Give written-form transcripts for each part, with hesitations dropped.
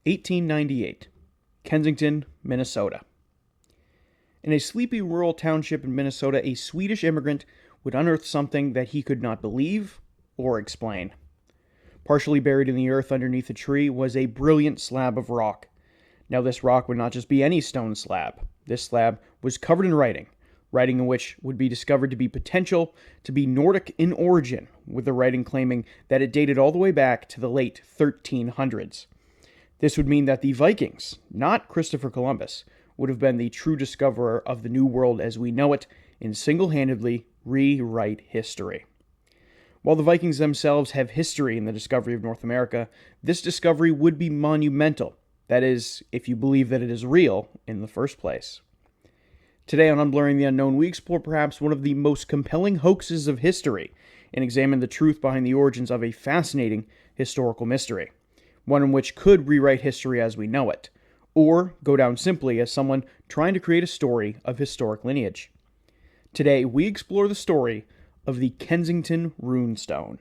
1898, Kensington, Minnesota. In a sleepy rural township in Minnesota, a Swedish immigrant would unearth something that he could not believe or explain. Partially buried in the earth underneath a tree was a brilliant slab of rock. Now, this rock would not just be any stone slab. This slab was covered in writing in which would be discovered to be potential to be Nordic in origin, with the writing claiming that it dated all the way back to the late 1300s. This would mean that the Vikings, not Christopher Columbus, would have been the true discoverer of the New World as we know it and single-handedly rewrite history. While the Vikings themselves have history in the discovery of North America, this discovery would be monumental. That is, if you believe that it is real in the first place. Today on Unblurring the Unknown, we explore perhaps one of the most compelling hoaxes of history and examine the truth behind the origins of a fascinating historical mystery, one in which could rewrite history as we know it, or go down simply as someone trying to create a story of historic lineage. Today, we explore the story of the Kensington Runestone.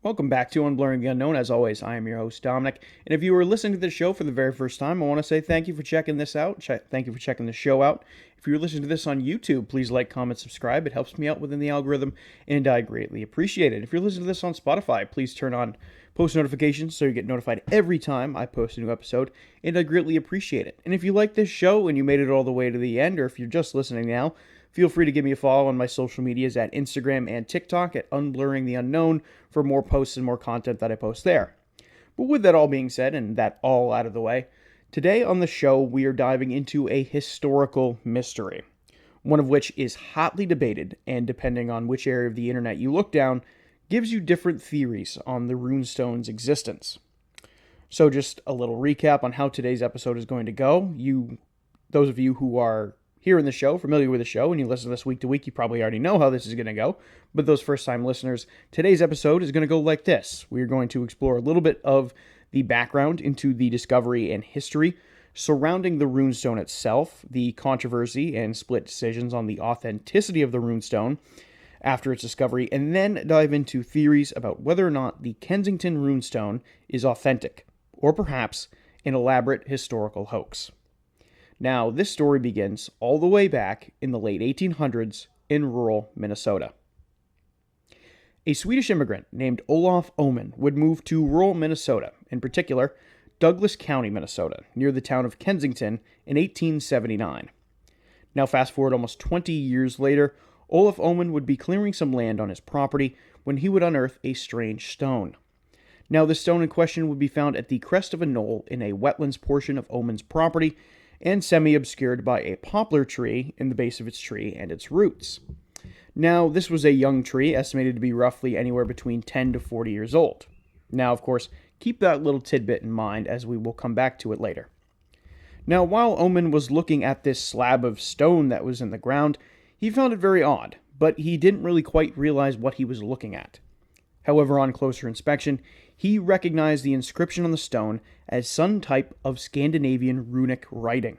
Welcome back to Unblurring the Unknown. As always, I am your host, Dominic. And if you are listening to this show for the very first time, I want to say thank you for checking this out. Thank you for checking the show out. If you're listening to this on YouTube, please like, comment, subscribe. It helps me out within the algorithm, and I greatly appreciate it. If you're listening to this on Spotify, please turn on post notifications so you get notified every time I post a new episode, and I greatly appreciate it. And if you like this show and you made it all the way to the end, or if you're just listening now, feel free to give me a follow on my social medias at Instagram and TikTok at Unblurring the Unknown for more posts and more content that I post there. But with that all being said, and that all out of the way, today on the show we are diving into a historical mystery, one of which is hotly debated, and depending on which area of the internet you look down, gives you different theories on the runestone's existence. So just a little recap on how today's episode is going to go. Those of you who are here in the show, familiar with the show, and you listen to this week to week, you probably already know how this is going to go. But those first-time listeners, today's episode is going to go like this. We are going to explore a little bit of the background into the discovery and history surrounding the runestone itself, the controversy and split decisions on the authenticity of the runestone after its discovery, and then dive into theories about whether or not the Kensington Runestone is authentic, or perhaps an elaborate historical hoax. Now, this story begins all the way back in the late 1800s in rural Minnesota. A Swedish immigrant named Olof Oman would move to rural Minnesota, in particular, Douglas County, Minnesota, near the town of Kensington in 1879. Now, fast forward almost 20 years later, Olof Oman would be clearing some land on his property when he would unearth a strange stone. Now, the stone in question would be found at the crest of a knoll in a wetlands portion of Oman's property, and semi-obscured by a poplar tree in the base of its tree and its roots. Now, this was a young tree, estimated to be roughly anywhere between 10 to 40 years old. Now, of course, keep that little tidbit in mind as we will come back to it later. Now, while Oman was looking at this slab of stone that was in the ground, he found it very odd, but he didn't really quite realize what he was looking at. However, on closer inspection, he recognized the inscription on the stone as some type of Scandinavian runic writing.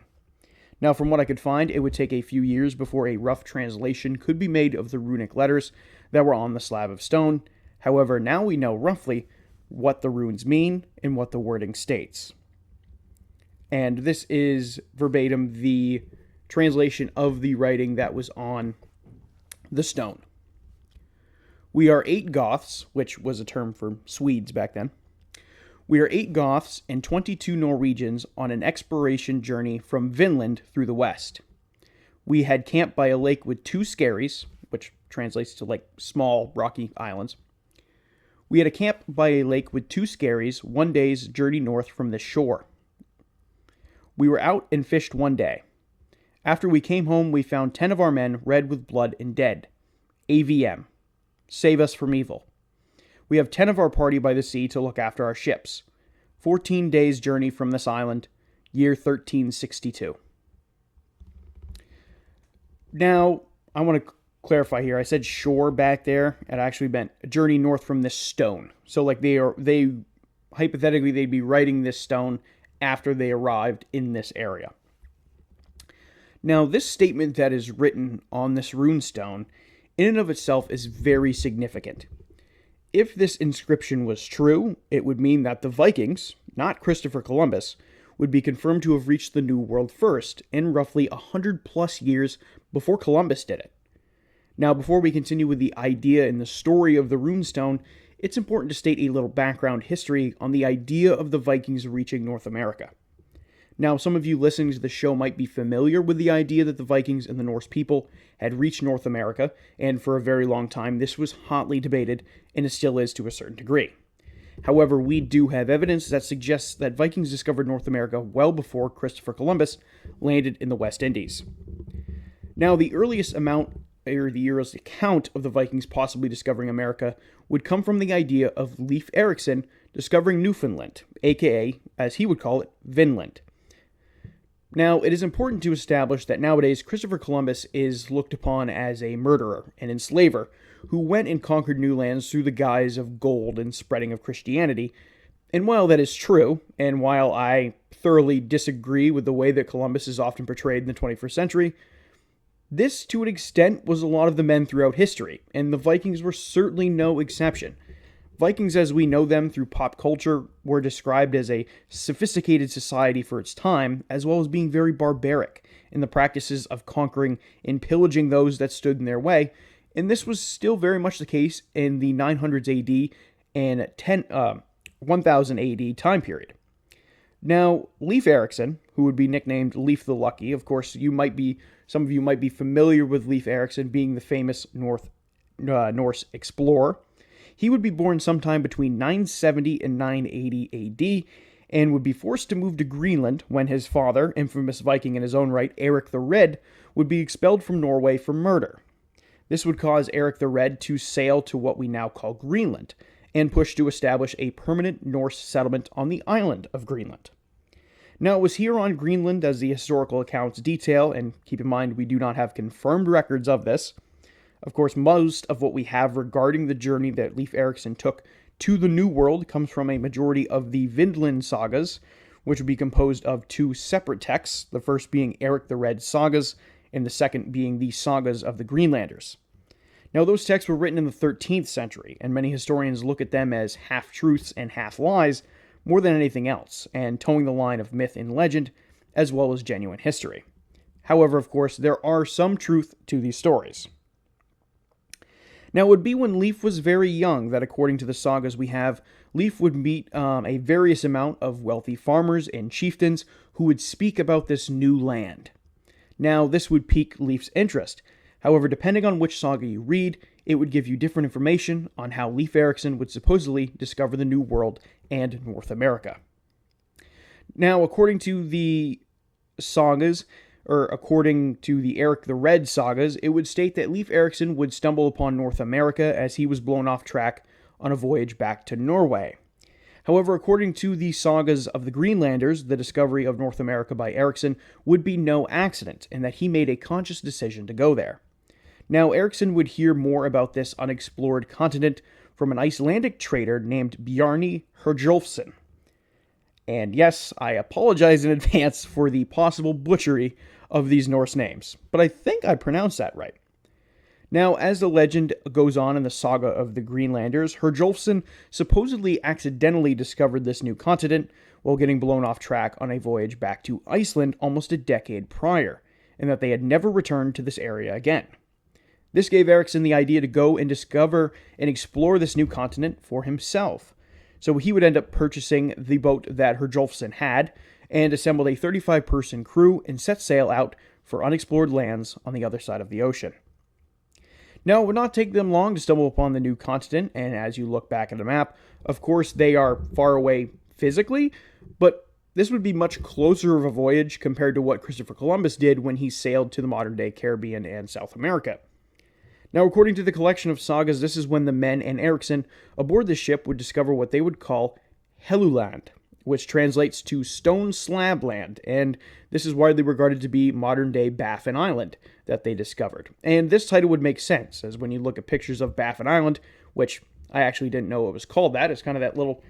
Now, from what I could find, it would take a few years before a rough translation could be made of the runic letters that were on the slab of stone. However, now we know roughly what the runes mean and what the wording states. And this is verbatim the translation of the writing that was on the stone. We are 8 Goths, which was a term for Swedes back then. We are 8 Goths and 22 Norwegians on an exploration journey from Vinland through the west. We had camped by a lake with 2 skerries, which translates to like small rocky islands. We had a camp by a lake with 2 skerries, one day's journey north from the shore. We were out and fished one day. After we came home, we found 10 of our men red with blood and dead. AVM. Save us from evil. We have 10 of our party by the sea to look after our ships. 14 days' journey from this island, year 1362. Now, I want to clarify here. I said shore back there. It actually meant a journey north from this stone. So, like, they hypothetically, they'd be writing this stone after they arrived in this area. Now, this statement that is written on this runestone, in and of itself, is very significant. If this inscription was true, it would mean that the Vikings, not Christopher Columbus, would be confirmed to have reached the New World first, in roughly 100 plus years before Columbus did it. Now, before we continue with the idea and the story of the runestone, it's important to state a little background history on the idea of the Vikings reaching North America. Now, some of you listening to the show might be familiar with the idea that the Vikings and the Norse people had reached North America, and for a very long time this was hotly debated, and it still is to a certain degree. However, we do have evidence that suggests that Vikings discovered North America well before Christopher Columbus landed in the West Indies. Now, the earliest account of the Vikings possibly discovering America would come from the idea of Leif Erikson discovering Newfoundland, aka, as he would call it, Vinland. Now, it is important to establish that nowadays Christopher Columbus is looked upon as a murderer and enslaver who went and conquered new lands through the guise of gold and spreading of Christianity. And while that is true, and while I thoroughly disagree with the way that Columbus is often portrayed in the 21st century, this, to an extent, was a lot of the men throughout history, and the Vikings were certainly no exception. Vikings, as we know them through pop culture, were described as a sophisticated society for its time, as well as being very barbaric in the practices of conquering and pillaging those that stood in their way, and this was still very much the case in the 900s AD and 1000 AD time period. Now, Leif Erikson, who would be nicknamed Leif the Lucky, of course, some of you might be familiar with Leif Erikson being the famous Norse explorer. He would be born sometime between 970 and 980 AD, and would be forced to move to Greenland when his father, infamous Viking in his own right, Eric the Red, would be expelled from Norway for murder. This would cause Eric the Red to sail to what we now call Greenland, and push to establish a permanent Norse settlement on the island of Greenland. Now, it was here on Greenland, as the historical accounts detail, and keep in mind we do not have confirmed records of this. Of course, most of what we have regarding the journey that Leif Erikson took to the New World comes from a majority of the Vinland sagas, which would be composed of two separate texts, the first being Eric the Red sagas, and the second being the sagas of the Greenlanders. Now, those texts were written in the 13th century, and many historians look at them as half-truths and half-lies more than anything else, and towing the line of myth and legend, as well as genuine history. However, of course, there are some truth to these stories. Now, it would be when Leif was very young that, according to the sagas we have, Leif would meet a various amount of wealthy farmers and chieftains who would speak about this new land. Now, this would pique Leif's interest. However, depending on which saga you read, it would give you different information on how Leif Erikson would supposedly discover the New World and North America. Now, according to the sagas, or according to the Eric the Red sagas, it would state that Leif Erikson would stumble upon North America as he was blown off track on a voyage back to Norway. However, according to the sagas of the Greenlanders, the discovery of North America by Erikson would be no accident, and that he made a conscious decision to go there. Now, Erikson would hear more about this unexplored continent from an Icelandic trader named Bjarni Herjolfsson. And yes, I apologize in advance for the possible butchery of these Norse names, but I think I pronounced that right. Now, as the legend goes on in the saga of the Greenlanders, Herjolfsson supposedly accidentally discovered this new continent while getting blown off track on a voyage back to Iceland almost a decade prior, and that they had never returned to this area again. This gave Erikson the idea to go and discover and explore this new continent for himself. So he would end up purchasing the boat that Herjolfsson had and assembled a 35-person crew and set sail out for unexplored lands on the other side of the ocean. Now, it would not take them long to stumble upon the new continent, and as you look back at the map, of course, they are far away physically, but this would be much closer of a voyage compared to what Christopher Columbus did when he sailed to the modern-day Caribbean and South America. Now, according to the collection of sagas, this is when the men and Ericsson aboard the ship would discover what they would call Helluland, which translates to stone slab land, and this is widely regarded to be modern-day Baffin Island that they discovered. And this title would make sense, as when you look at pictures of Baffin Island, which I actually didn't know it was called that, it's kind of that little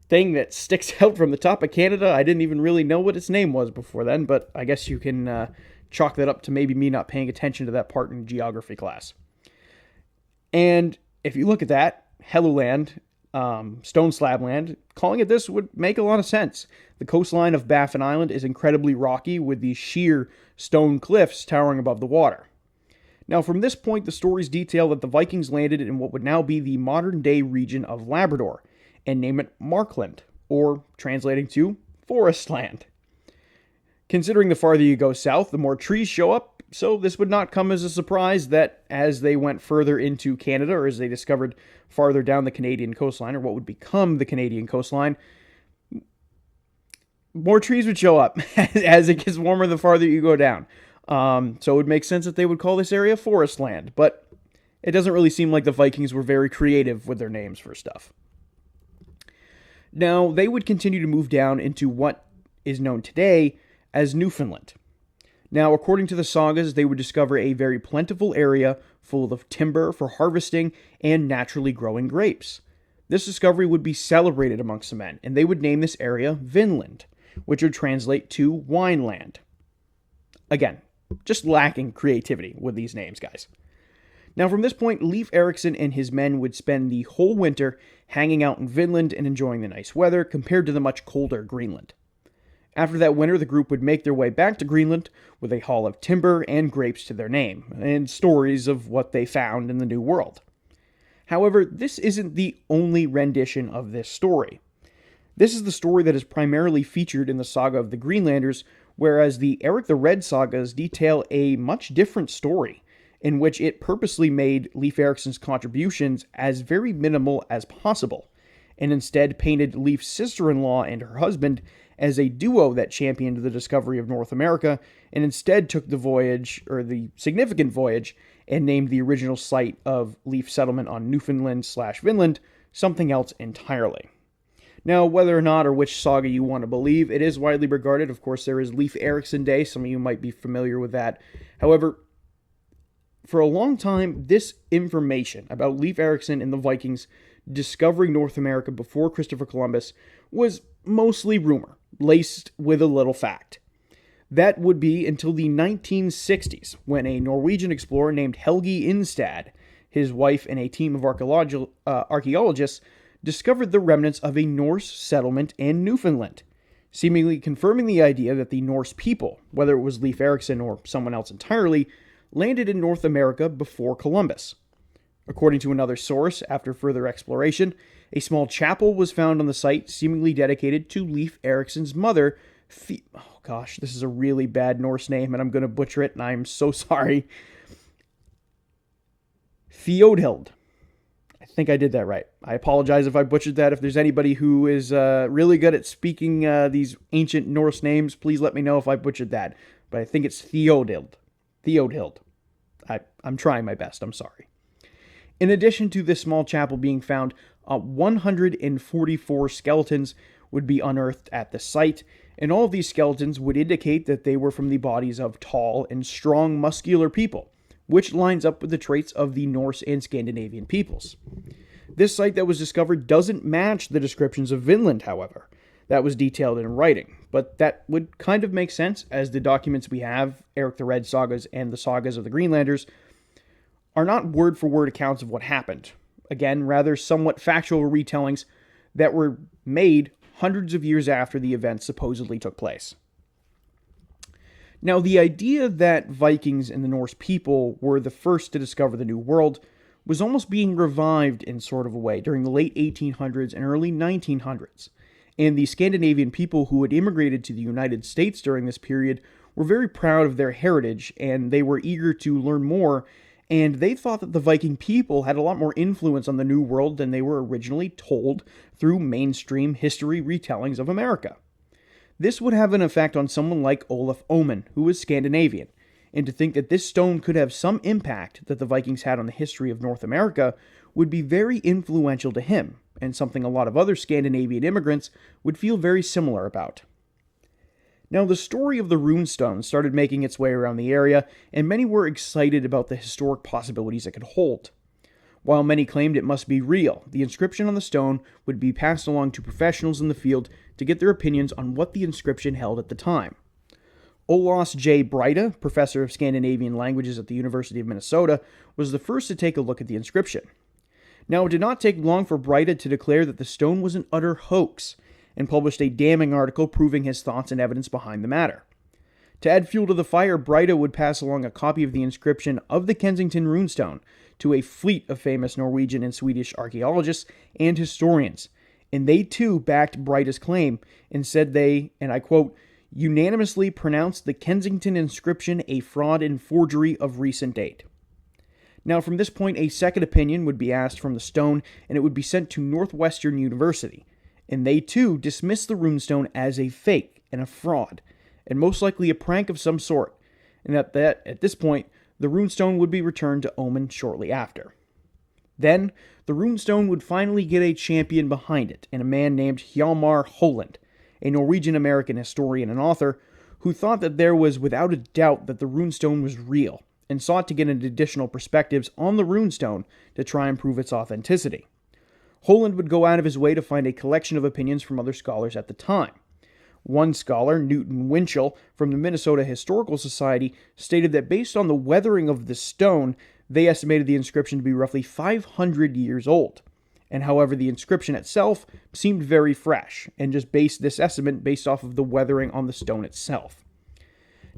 thing that sticks out from the top of Canada. I didn't even really know what its name was before then, but I guess you can chalk that up to maybe me not paying attention to that part in geography class. And if you look at that, Helluland, stone slab land, calling it this would make a lot of sense. The coastline of Baffin Island is incredibly rocky with these sheer stone cliffs towering above the water. Now, from this point, the stories detail that the Vikings landed in what would now be the modern-day region of Labrador and name it Markland, or translating to forest land. Considering the farther you go south, the more trees show up, so this would not come as a surprise that as they went further into Canada, or as they discovered farther down the Canadian coastline, or what would become the Canadian coastline, more trees would show up as it gets warmer the farther you go down. So it would make sense that they would call this area forest land, but it doesn't really seem like the Vikings were very creative with their names for stuff. Now, they would continue to move down into what is known today as Newfoundland. Now, according to the sagas, they would discover a very plentiful area full of timber for harvesting and naturally growing grapes. This discovery would be celebrated amongst the men, and they would name this area Vinland, which would translate to wine land. Again, just lacking creativity with these names, guys. Now, from this point, Leif Erikson and his men would spend the whole winter hanging out in Vinland and enjoying the nice weather compared to the much colder Greenland. After that winter, the group would make their way back to Greenland with a haul of timber and grapes to their name, and stories of what they found in the New World. However, this isn't the only rendition of this story. This is the story that is primarily featured in the saga of the Greenlanders, whereas the Eric the Red sagas detail a much different story, in which it purposely made Leif Erikson's contributions as very minimal as possible, and instead painted Leif's sister-in-law and her husband as a duo that championed the discovery of North America, and instead took the voyage, or the significant voyage, and named the original site of Leif's settlement on Newfoundland/Vinland something else entirely. Now, whether or not or which saga you want to believe, it is widely regarded. Of course, there is Leif Erikson Day. Some of you might be familiar with that. However, for a long time, this information about Leif Erikson and the Vikings discovering North America before Christopher Columbus was mostly rumor, laced with a little fact. That would be until the 1960s, when a Norwegian explorer named Helge Ingstad, his wife, and a team of archaeologists discovered the remnants of a Norse settlement in Newfoundland, seemingly confirming the idea that the Norse people, whether it was Leif Erikson or someone else entirely, landed in North America before Columbus. According to another source, after further exploration, a small chapel was found on the site, seemingly dedicated to Leif Erikson's mother. Oh gosh, this is a really bad Norse name, and I'm going to butcher it, and I'm so sorry. Theodhild. I think I did that right. I apologize if I butchered that. If there's anybody who is really good at speaking these ancient Norse names, please let me know if I butchered that. But I think it's Theodhild. Theodhild. I'm trying my best. I'm sorry. In addition to this small chapel being found, 144 skeletons would be unearthed at the site, and all of these skeletons would indicate that they were from the bodies of tall and strong muscular people, which lines up with the traits of the Norse and Scandinavian peoples. This site that was discovered doesn't match the descriptions of Vinland, however. That was detailed in writing, but that would kind of make sense, as the documents we have, Eric the Red sagas and the sagas of the Greenlanders, are not word-for-word accounts of what happened. Again, rather somewhat factual retellings that were made hundreds of years after the event supposedly took place. Now, the idea that Vikings and the Norse people were the first to discover the New World was almost being revived in sort of a way during the late 1800s and early 1900s. And the Scandinavian people who had immigrated to the United States during this period were very proud of their heritage, and they were eager to learn more, and they thought that the Viking people had a lot more influence on the New World than they were originally told through mainstream history retellings of America. This would have an effect on someone like Olaf Oman, who was Scandinavian, and to think that this stone could have some impact that the Vikings had on the history of North America would be very influential to him, and something a lot of other Scandinavian immigrants would feel very similar about. Now, the story of the runestone started making its way around the area, and many were excited about the historic possibilities it could hold. While many claimed it must be real, the inscription on the stone would be passed along to professionals in the field to get their opinions on what the inscription held at the time. Olaus J. Breide, professor of Scandinavian languages at the University of Minnesota, was the first to take a look at the inscription. Now, it did not take long for Breide to declare that the stone was an utter hoax, and published a damning article proving his thoughts and evidence behind the matter. To add fuel to the fire, Breide would pass along a copy of the inscription of the Kensington Runestone to a fleet of famous Norwegian and Swedish archaeologists and historians, and they too backed Breide's claim and said they, and I quote, unanimously pronounced the Kensington inscription a fraud and forgery of recent date. Now, from this point, a second opinion would be asked from the stone, and it would be sent to Northwestern University, and they too dismissed the runestone as a fake and a fraud, and most likely a prank of some sort, and that at this point, the runestone would be returned to Oman shortly after. Then, the runestone would finally get a champion behind it, in a man named Hjalmar Holland, a Norwegian-American historian and author, who thought that there was without a doubt that the runestone was real, and sought to get additional perspectives on the runestone to try and prove its authenticity. Holland would go out of his way to find a collection of opinions from other scholars at the time. One scholar, Newton Winchell, from the Minnesota Historical Society, stated that based on the weathering of the stone, they estimated the inscription to be roughly 500 years old. And however, the inscription itself seemed very fresh, and just based this estimate based off of the weathering on the stone itself.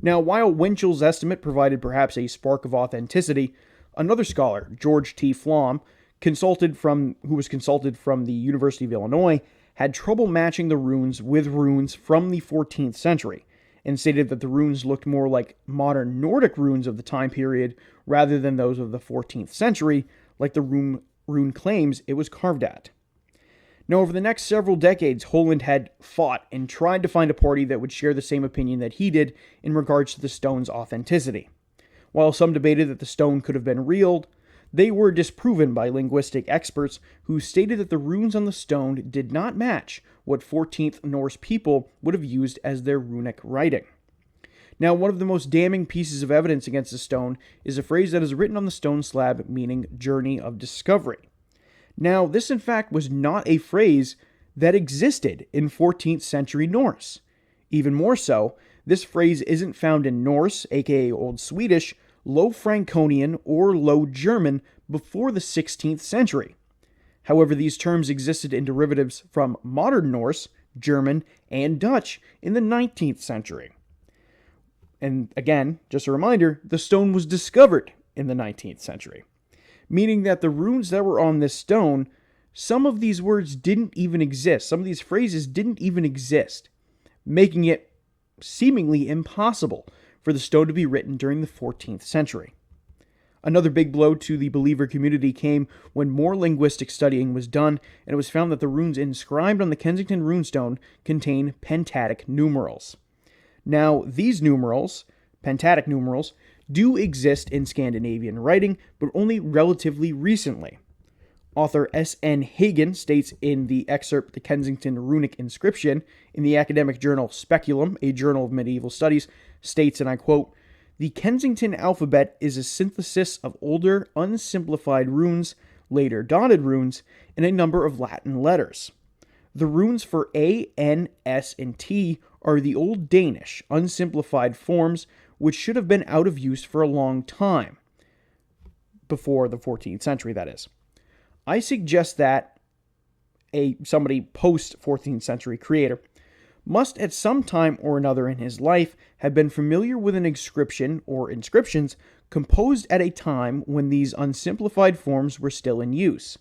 Now, while Winchell's estimate provided perhaps a spark of authenticity, another scholar, George T. Flom, who was consulted from the University of Illinois, had trouble matching the runes with runes from the 14th century, and stated that the runes looked more like modern Nordic runes of the time period rather than those of the 14th century, like the rune claims it was carved at. Now, over the next several decades, Holland had fought and tried to find a party that would share the same opinion that he did in regards to the stone's authenticity. While some debated that the stone could have been real, they were disproven by linguistic experts who stated that the runes on the stone did not match what 14th Norse people would have used as their runic writing. Now, one of the most damning pieces of evidence against the stone is a phrase that is written on the stone slab meaning journey of discovery. Now, this in fact was not a phrase that existed in 14th century Norse. Even more so, this phrase isn't found in Norse, aka Old Swedish, Low Franconian, or Low German before the 16th century. However, these terms existed in derivatives from modern Norse, German, and Dutch in the 19th century. And again, just a reminder, the stone was discovered in the 19th century, meaning that the runes that were on this stone, some of these words didn't even exist. Some of these phrases didn't even exist, making it seemingly impossible for the stone to be written during the 14th century. Another big blow to the believer community came when more linguistic studying was done, and it was found that the runes inscribed on the Kensington Runestone contain pentatic numerals. Now, these numerals, pentatic numerals, do exist in Scandinavian writing, but only relatively recently. Author S.N. Hagen states in the excerpt The Kensington Runic Inscription in the academic journal Speculum, a journal of medieval studies, states, and I quote, "The Kensington alphabet is a synthesis of older, unsimplified runes, later dotted runes, and a number of Latin letters. The runes for A, N, S, and T are the Old Danish, unsimplified forms, which should have been out of use for a long time." Before the 14th century, that is. I suggest that somebody post-14th century creator must at some time or another in his life have been familiar with an inscription or inscriptions composed at a time when these unsimplified forms were still in use,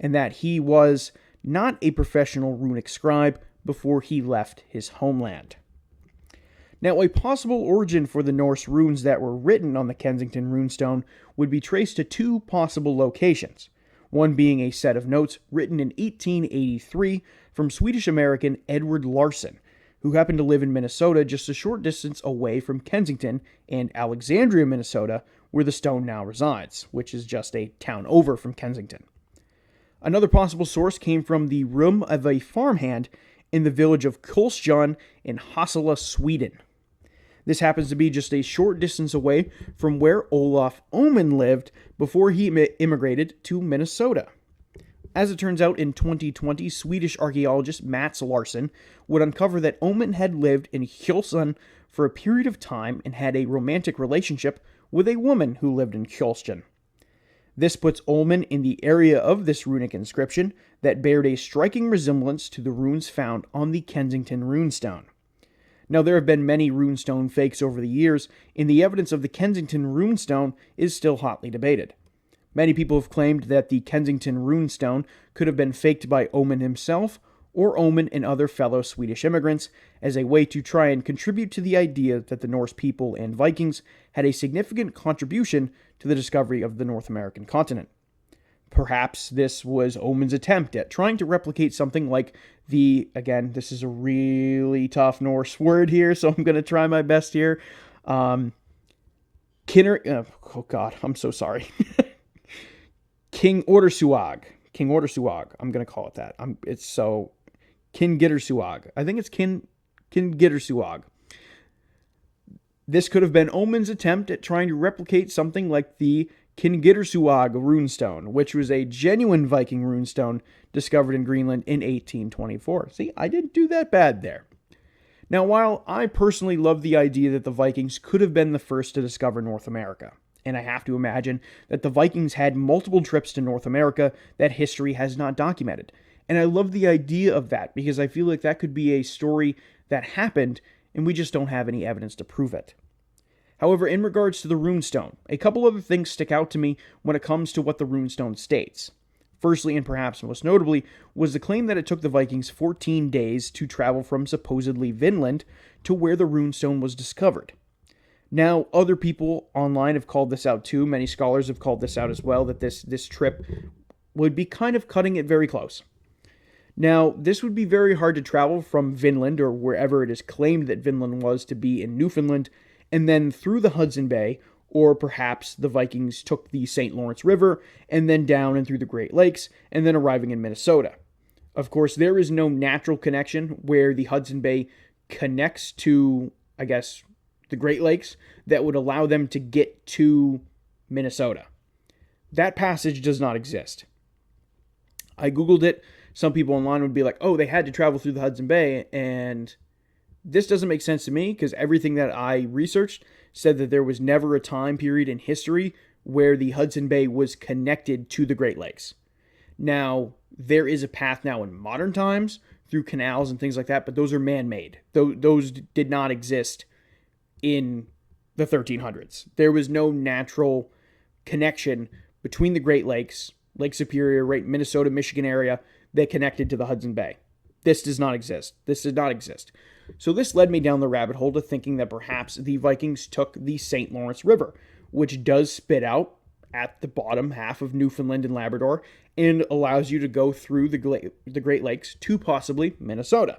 and that he was not a professional runic scribe before he left his homeland. Now, a possible origin for the Norse runes that were written on the Kensington Runestone would be traced to two possible locations, one being a set of notes written in 1883 from Swedish-American Edward Larson, who happened to live in Minnesota just a short distance away from Kensington and Alexandria, Minnesota, where the stone now resides, which is just a town over from Kensington. Another possible source came from the room of a farmhand in the village of Kolsjon in Hassela, Sweden. This happens to be just a short distance away from where Olof Oman lived before he immigrated to Minnesota. As it turns out, in 2020, Swedish archaeologist Mats Larsson would uncover that Oman had lived in Kjolsund for a period of time and had a romantic relationship with a woman who lived in Kjolsund. This puts Oman in the area of this runic inscription that bared a striking resemblance to the runes found on the Kensington Runestone. Now, there have been many runestone fakes over the years, and the evidence of the Kensington Runestone is still hotly debated. Many people have claimed that the Kensington Runestone could have been faked by Oman himself or Oman and other fellow Swedish immigrants as a way to try and contribute to the idea that the Norse people and Vikings had a significant contribution to the discovery of the North American continent. Perhaps this was Oman's attempt at trying to replicate something like again, this is a really tough Norse word here, so I'm going to try my best here. Oh God, I'm so sorry. King Ordersuag. I'm going to call it that. Kingittersuag. I think it's Kingittersuag. This could have been Oman's attempt at trying to replicate something like the Kingittersuag runestone, which was a genuine Viking runestone discovered in Greenland in 1824. See, I didn't do that bad there. Now, while I personally love the idea that the Vikings could have been the first to discover North America, and I have to imagine that the Vikings had multiple trips to North America that history has not documented. And I love the idea of that because I feel like that could be a story that happened and we just don't have any evidence to prove it. However, in regards to the runestone, a couple other things stick out to me when it comes to what the runestone states. Firstly, and perhaps most notably, was the claim that it took the Vikings 14 days to travel from supposedly Vinland to where the runestone was discovered. Now, other people online have called this out too. Many scholars have called this out as well, that this trip would be kind of cutting it very close. Now, this would be very hard to travel from Vinland, or wherever it is claimed that Vinland was to be in Newfoundland, and then through the Hudson Bay, or perhaps the Vikings took the St. Lawrence River, and then down and through the Great Lakes, and then arriving in Minnesota. Of course, there is no natural connection where the Hudson Bay connects to, I guess, the Great Lakes that would allow them to get to Minnesota. That passage does not exist. I Googled it. Some people online would be like, oh, they had to travel through the Hudson Bay, and this doesn't make sense to me because everything that I researched said that there was never a time period in history where the Hudson Bay was connected to the Great Lakes. Now, there is a path now in modern times through canals and things like that, but those are man-made. Those did not exist in the 1300s. There was no natural connection between the Great Lakes, Lake Superior, right, Minnesota, Michigan area, that connected to the Hudson Bay. This does not exist. This did not exist. So this led me down the rabbit hole to thinking that perhaps the Vikings took the St. Lawrence River, which does spit out at the bottom half of Newfoundland and Labrador and allows you to go through the Great Lakes to possibly Minnesota.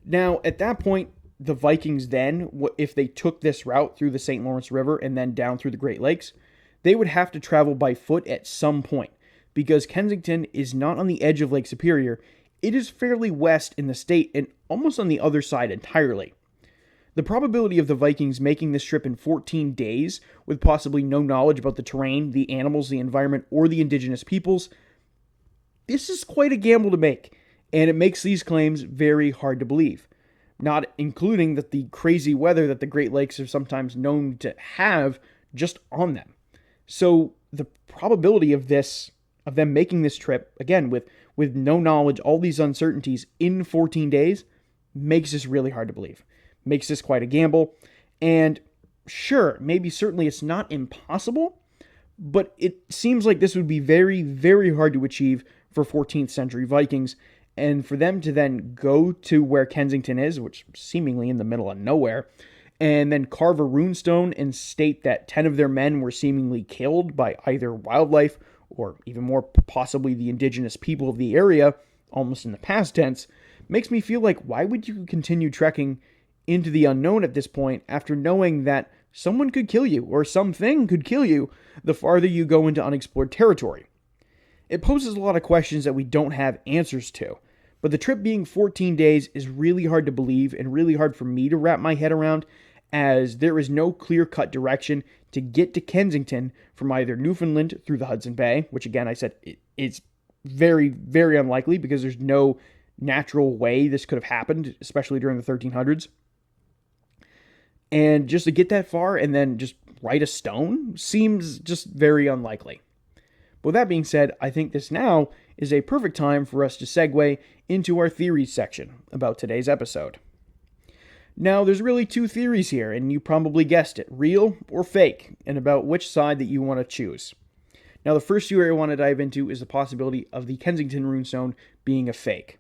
Now, at that point, the Vikings then, if they took this route through the St. Lawrence River and then down through the Great Lakes, they would have to travel by foot at some point because Kensington is not on the edge of Lake Superior. It is fairly west in the state and almost on the other side entirely. The probability of the Vikings making this trip in 14 days with possibly no knowledge about the terrain, the animals, the environment, or the indigenous peoples, this is quite a gamble to make, and it makes these claims very hard to believe. Not including that the crazy weather that the Great Lakes are sometimes known to have just on them. So the probability of them making this trip, again, with no knowledge, all these uncertainties in 14 days, makes this really hard to believe. Makes this quite a gamble. And sure, maybe certainly it's not impossible, but it seems like this would be very, very hard to achieve for 14th century Vikings. And for them to then go to where Kensington is, which is seemingly in the middle of nowhere, and then carve a runestone and state that 10 of their men were seemingly killed by either wildlife or even more possibly the indigenous people of the area, almost in the past tense, makes me feel like, why would you continue trekking into the unknown at this point after knowing that someone could kill you or something could kill you the farther you go into unexplored territory? It poses a lot of questions that we don't have answers to, but the trip being 14 days is really hard to believe and really hard for me to wrap my head around, as there is no clear-cut direction to get to Kensington from either Newfoundland through the Hudson Bay, which again I said it's very, very unlikely because there's no natural way this could have happened, especially during the 1300s. And just to get that far and then just write a stone seems just very unlikely. But with that being said, I think this now is a perfect time for us to segue into our theories section about today's episode. Now, there's really two theories here, and you probably guessed it, real or fake, and about which side that you want to choose. Now, the first theory I want to dive into is the possibility of the Kensington Runestone being a fake.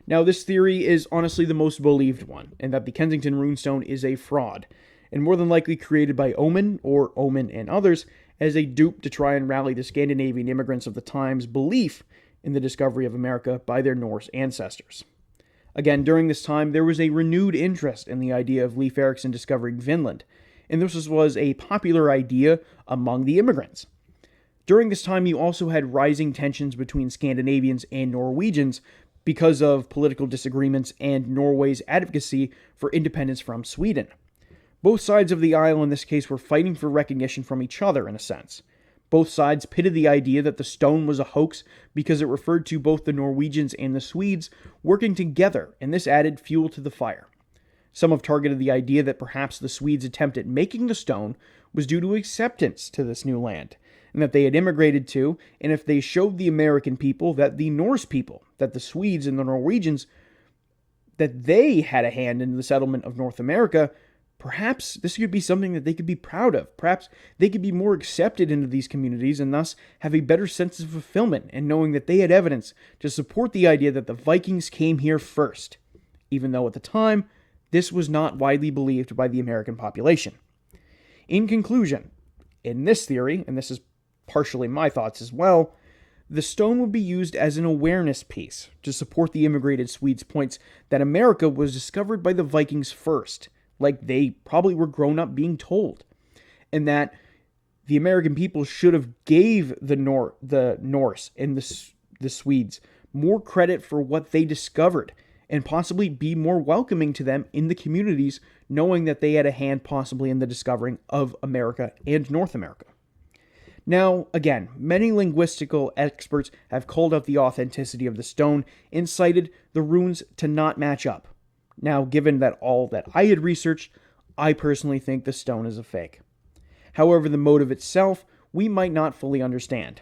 Now, this theory is honestly the most believed one, and that the Kensington Runestone is a fraud, and more than likely created by Oman, or Oman and others, as a dupe to try and rally the Scandinavian immigrants of the time's belief in the discovery of America by their Norse ancestors. Again, during this time, there was a renewed interest in the idea of Leif Erikson discovering Vinland, and this was a popular idea among the immigrants. During this time, you also had rising tensions between Scandinavians and Norwegians because of political disagreements and Norway's advocacy for independence from Sweden. Both sides of the aisle in this case were fighting for recognition from each other, in a sense. Both sides pitted the idea that the stone was a hoax because it referred to both the Norwegians and the Swedes working together, and this added fuel to the fire. Some have targeted the idea that perhaps the Swedes' attempt at making the stone was due to acceptance to this new land, and that they had immigrated to, and if they showed the American people that the Norse people, that the Swedes and the Norwegians, that they had a hand in the settlement of North America, perhaps this could be something that they could be proud of. Perhaps they could be more accepted into these communities and thus have a better sense of fulfillment in knowing that they had evidence to support the idea that the Vikings came here first, even though at the time, this was not widely believed by the American population. In conclusion, in this theory, and this is partially my thoughts as well, the stone would be used as an awareness piece to support the immigrated Swedes' points that America was discovered by the Vikings first, like they probably were grown up being told, and that the American people should have gave the Norse and the Swedes more credit for what they discovered, and possibly be more welcoming to them in the communities, knowing that they had a hand possibly in the discovering of America and North America. Now, again, many linguistical experts have called out the authenticity of the stone and cited the runes to not match up. Now, given that all that I had researched, I personally think the stone is a fake. However, the motive itself, we might not fully understand.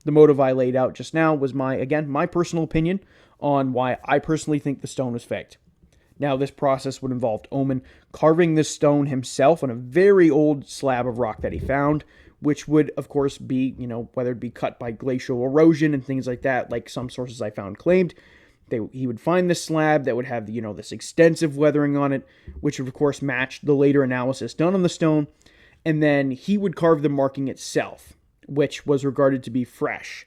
The motive I laid out just now was my personal opinion on why I personally think the stone was faked. Now, this process would involve Oman carving this stone himself on a very old slab of rock that he found, which would, of course, be, whether it be cut by glacial erosion and things like that, like some sources I found claimed. He would find this slab that would have, this extensive weathering on it, which would, of course, match the later analysis done on the stone. And then he would carve the marking itself, which was regarded to be fresh.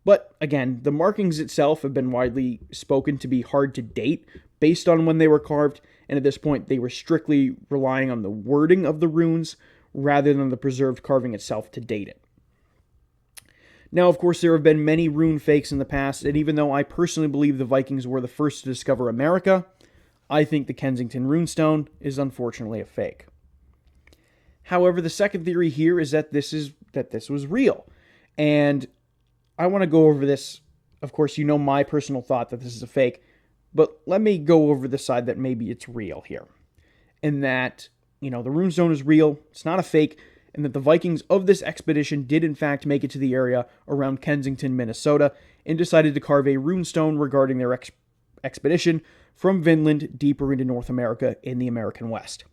But, again, the markings itself have been widely spoken to be hard to date based on when they were carved. And at this point, they were strictly relying on the wording of the runes rather than the preserved carving itself to date it. Now, of course, there have been many rune fakes in the past, and even though I personally believe the Vikings were the first to discover America, I think the Kensington Runestone is unfortunately a fake. However, the second theory here is that this was real, and I want to go over this. Of course, my personal thought that this is a fake, but let me go over the side that maybe it's real here, and that the Runestone is real, it's not a fake, and that the Vikings of this expedition did in fact make it to the area around Kensington, Minnesota, and decided to carve a runestone regarding their expedition from Vinland deeper into North America in the American West.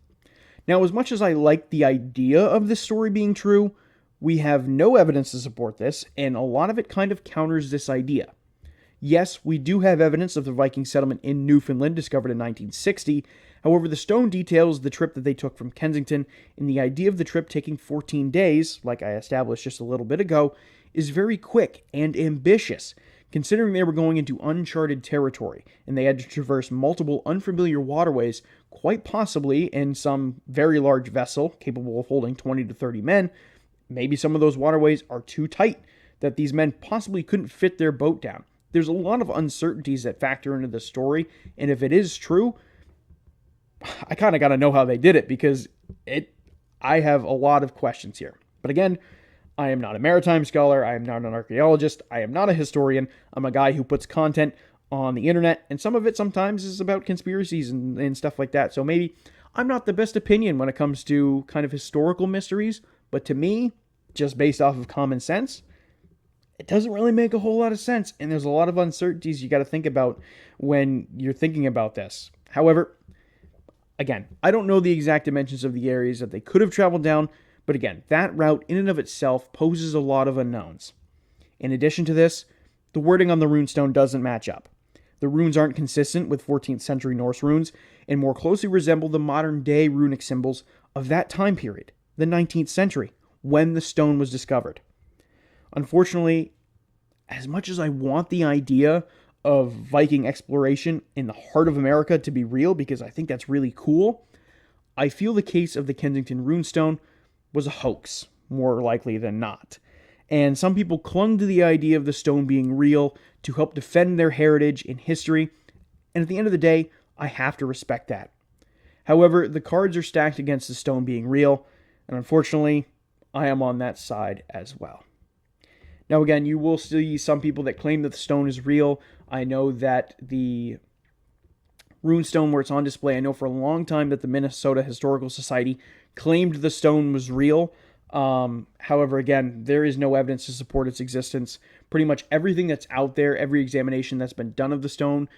Now, as much as I like the idea of this story being true, we have no evidence to support this, and a lot of it kind of counters this idea. Yes, we do have evidence of the Viking settlement in Newfoundland discovered in 1960. However, the stone details the trip that they took from Kensington, and the idea of the trip taking 14 days, like I established just a little bit ago, is very quick and ambitious, Considering they were going into uncharted territory and they had to traverse multiple unfamiliar waterways, quite possibly in some very large vessel capable of holding 20 to 30 men, maybe some of those waterways are too tight that these men possibly couldn't fit their boat down. There's a lot of uncertainties that factor into the story, and if it is true, I kind of got to know how they did it, because I have a lot of questions here. But again, I am not a maritime scholar, I am not an archaeologist, I am not a historian. I'm a guy who puts content on the internet, and some of it sometimes is about conspiracies and stuff like that. So maybe I'm not the best opinion when it comes to kind of historical mysteries, but to me, just based off of common sense, it doesn't really make a whole lot of sense, and there's a lot of uncertainties you got to think about when you're thinking about this. However, again, I don't know the exact dimensions of the areas that they could have traveled down, but again, that route in and of itself poses a lot of unknowns. In addition to this, the wording on the runestone doesn't match up. The runes aren't consistent with 14th century Norse runes and more closely resemble the modern day runic symbols of that time period, the 19th century, when the stone was discovered. Unfortunately, as much as I want the idea of Viking exploration in the heart of America to be real, because I think that's really cool, I feel the case of the Kensington Runestone was a hoax, more likely than not. And some people clung to the idea of the stone being real to help defend their heritage and history, and at the end of the day, I have to respect that. However, the cards are stacked against the stone being real, and unfortunately, I am on that side as well. Now again, you will see some people that claim that the stone is real. I know that the runestone where it's on display, I know for a long time that the Minnesota Historical Society claimed the stone was real. However, again, there is no evidence to support its existence. Pretty much everything that's out there, every examination that's been done of the stone,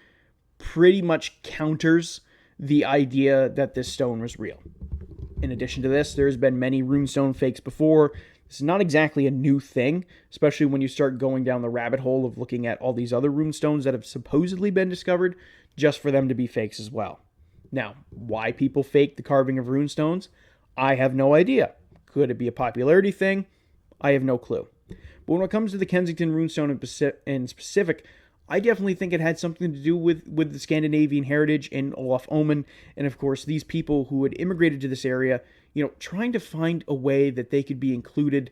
pretty much counters the idea that this stone was real. In addition to this, there's been many runestone fakes before. This is not exactly a new thing, especially when you start going down the rabbit hole of looking at all these other runestones that have supposedly been discovered, just for them to be fakes as well. Now, why people fake the carving of runestones, I have no idea. Could it be a popularity thing? I have no clue. But when it comes to the Kensington Runestone in specific, I definitely think it had something to do with the Scandinavian heritage and Olaf Omen, and of course these people who had immigrated to this area, trying to find a way that they could be included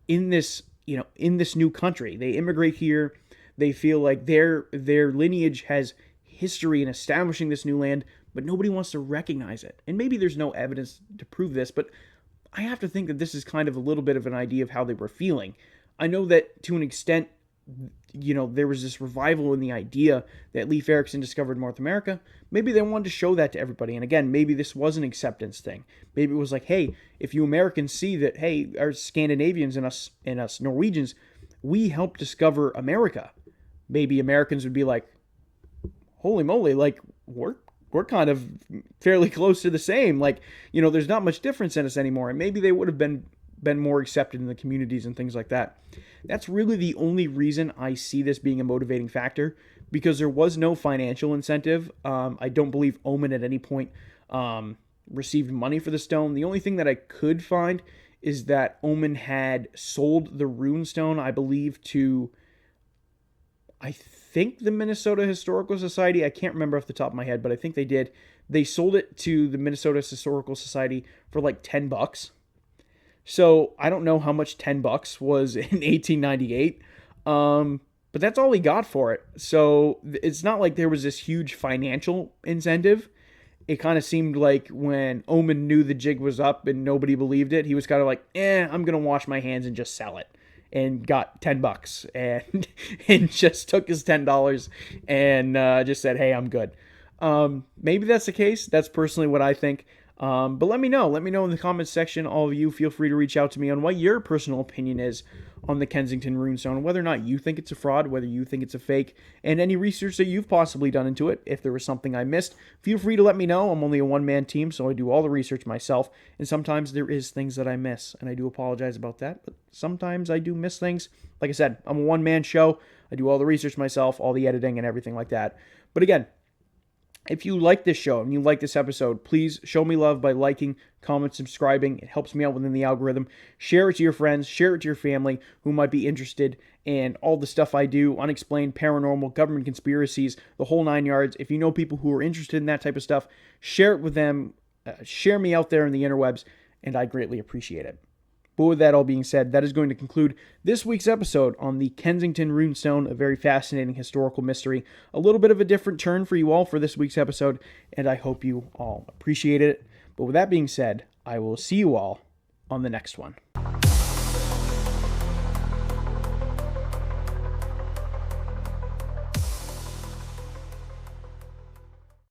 in this, in this new country. They immigrate here, they feel like their lineage has history in establishing this new land, but nobody wants to recognize it. And maybe there's no evidence to prove this, but I have to think that this is kind of a little bit of an idea of how they were feeling. I know that to an extent, there was this revival in the idea that Leif Erikson discovered North America. Maybe they wanted to show that to everybody. And again, maybe this was an acceptance thing. Maybe it was like, hey, if you Americans see that, hey, our Scandinavians and us Norwegians, we helped discover America. Maybe Americans would be like, holy moly, like we're kind of fairly close to the same. Like, there's not much difference in us anymore. And maybe they would have been more accepted in the communities and things like that. That's really the only reason I see this being a motivating factor, because there was no financial incentive. I don't believe Omen at any point received money for the stone. The only thing that I could find is that Omen had sold the runestone, I believe, to, I think, the Minnesota Historical Society. I can't remember off the top of my head, but I think they did. They sold it to the Minnesota Historical Society for like $10. So I don't know how much $10 was in 1898, but that's all he got for it. So it's not like there was this huge financial incentive. It kind of seemed like when Omen knew the jig was up and nobody believed it, he was kind of like, I'm going to wash my hands and just sell it. And got $10 and just took his $10 and just said, hey, I'm good. Maybe that's the case. That's personally what I think. But let me know. Let me know in the comments section. All of you, feel free to reach out to me on what your personal opinion is on the Kensington Runestone, whether or not you think it's a fraud, whether you think it's a fake, and any research that you've possibly done into it. If there was something I missed, feel free to let me know. I'm only a one-man team, so I do all the research myself, and sometimes there is things that I miss, and I do apologize about that, but sometimes I do miss things. Like I said, I'm a one-man show. I do all the research myself, all the editing and everything like that. But again, If you like this show and you like this episode, please show me love by liking, commenting, subscribing. It helps me out within the algorithm. Share it to your friends, share it to your family who might be interested in all the stuff I do, unexplained, paranormal, government conspiracies, the whole 9 yards. If you know people who are interested in that type of stuff, share it with them. Share me out there in the interwebs, and I greatly appreciate it. But with that all being said, that is going to conclude this week's episode on the Kensington Runestone, a very fascinating historical mystery. A little bit of a different turn for you all for this week's episode, and I hope you all appreciate it. But with that being said, I will see you all on the next one.